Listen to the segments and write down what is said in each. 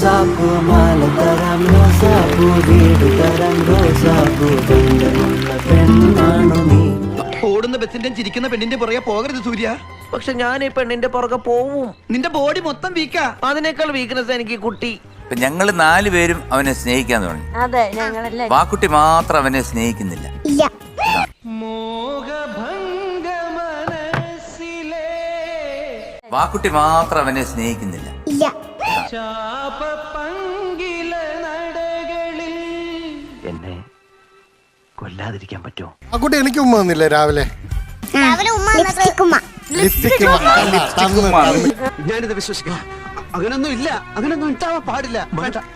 റോസാപ്പൂ മാല തരാം റോസാപ്പൂ വീട് തരാം റോസാപ്പൂ ബന്ധമുള്ള പെണ്ണാണു നീ. ഓടുന്ന ബസിന്റെ ചിരിക്കുന്ന പെണ്ണിന്റെ പുറകെ പോകരുത് സൂര്യ. പക്ഷെ ഞാൻ ഈ പെണ്ണിന്റെ പുറകെ പോവും. നിന്റെ ബോഡി മൊത്തം വീക്കാ. അതിനേക്കാൾ വീക്ക്നെസ് എനിക്ക് കുട്ടി. ഞങ്ങള് 4 പേരും അവനെ സ്നേഹിക്കാൻ തുടങ്ങി. അതെ, ഞങ്ങളെല്ലാം. വാക്കുട്ടി മാത്രം അവനെ സ്നേഹിക്കുന്നില്ല. വാക്കുട്ടി മാത്രം അവനെ സ്നേഹിക്കുന്നില്ല. എന്നെ കൊല്ലാതിരിക്കാൻ പറ്റുമോ? ആ കുട്ടി എനിക്ക് ഉമ്മ തന്നില്ലേ രാവിലെ? ഞാനിത് വിശ്വസിക്കണം. അങ്ങനൊന്നും ഇല്ല, അങ്ങനൊന്നും ഉണ്ടാവാൻ പാടില്ല.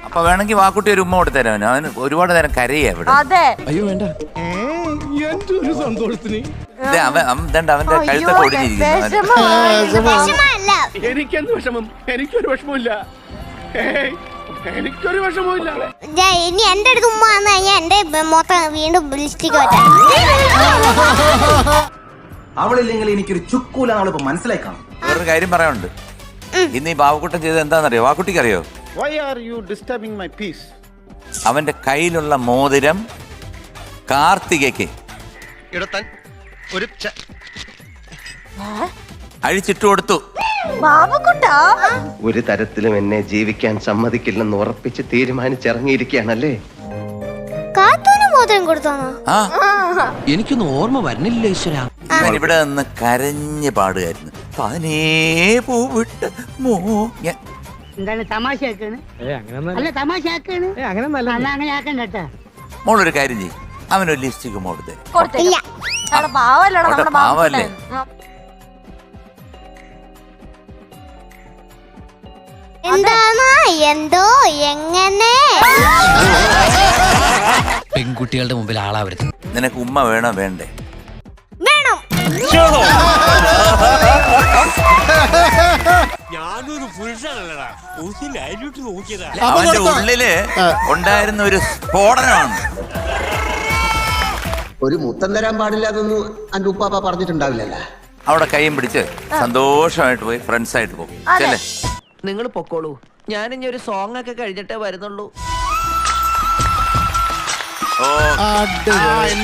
അപ്പൊ വേണമെങ്കിൽ വാക്കുട്ടി ഒരു ഉമ്മ കൊടുത്തരാൻ. അവന് ഒരുപാട് നേരം കരയാ ഇവിടെ. അതെ, അയ്യോ വേണ്ട. അവന്റെ കഴുത്തൊക്കെ ഒടിഞ്ഞിരിക്കുന്നു. എനിക്കെന്ത് വിഷമം? എനിക്കൊരു വിഷമമില്ല. എനിക്കൊരു വിഷമമില്ല. ഇനി എന്റെ അടുത്ത് ഉമ്മ വന്നു കഴിഞ്ഞാൽ എന്റെ മൊത്തം വീണ്ടും ലിസ്റ്റിക്ക് വെച്ചാൽ അവളില്ലെങ്കിൽ എനിക്കൊരു ചുക്കൂല അവളിപ്പോ മനസ്സിലായി കാണും. വേറൊരു കാര്യം പറയാനുണ്ട്. ഇന്ന് ഈ ബാബുക്കുട്ടൻ ചെയ്തത് എന്താണെന്നറിയോ? വാക്കുട്ടിക്ക് അറിയോ? Why are you disturbing my peace? അവന്റെ കയ്യിലുള്ള മോതിരം കാർത്തികയ്ക്ക് അഴിച്ചിട്ട് കൊടുത്തു. ബാബുക്കുട്ടാ ഒരു തരത്തിലും എന്നെ ജീവിക്കാൻ സമ്മതിക്കില്ലെന്ന് ഉറപ്പിച്ച് തീരുമാനിച്ചിറങ്ങിയിരിക്കുകയാണല്ലേ. കാത്തൂന് മോതിരം കൊടുത്തോന്നോ? ആ, എനിക്കൊന്നും ഓർമ്മ വരുന്നില്ല ഈശ്വര. ഞാൻ ഇവിടെ നിന്ന് കരഞ്ഞ് പാടുകയായിരുന്നു. താനേ പൂവിട്ട് എന്താണ് തമാശയാക്കാണ്? അല്ല തമാശയാക്കാണ്. അങ്ങനെ ആക്കണ്ട. മോളൊരു കാര്യം ചെയ്യും, അവനൊരു ലിപ്സ്റ്റിക് മോള് തരും. കൊടുത്തില്ല. പാവല്ലടാ നമ്മുടെ പാവല്ലേ? എന്താണ് എന്തോ എങ്ങനെ പെൺകുട്ടികളുടെ മുമ്പിൽ ആളാവരുത്. നിനക്ക് ഉമ്മ വേണോ വേണ്ടേ? വേണം. അവന്റെ ഉള്ളില് ഉണ്ടായിരുന്ന ഒരു സ്ഫോടനമാണ്. ഒരു മുത്തം തരാൻ പാടില്ല എന്നൊന്നും എന്റെ ഉപ്പാപ്പ പറഞ്ഞിട്ടുണ്ടാവില്ലല്ലോ. അവിടെ കൈയും പിടിച്ച് സന്തോഷമായിട്ട് പോയി ഫ്രണ്ട്സ് ആയിട്ട് പോകും. ചെല്ലേ, നിങ്ങൾ പൊക്കോളൂ. ഞാൻ ഇനി ഒരു സോങ് ഒക്കെ കഴിഞ്ഞിട്ടേ വരുന്നുള്ളൂ. അടിപൊളി.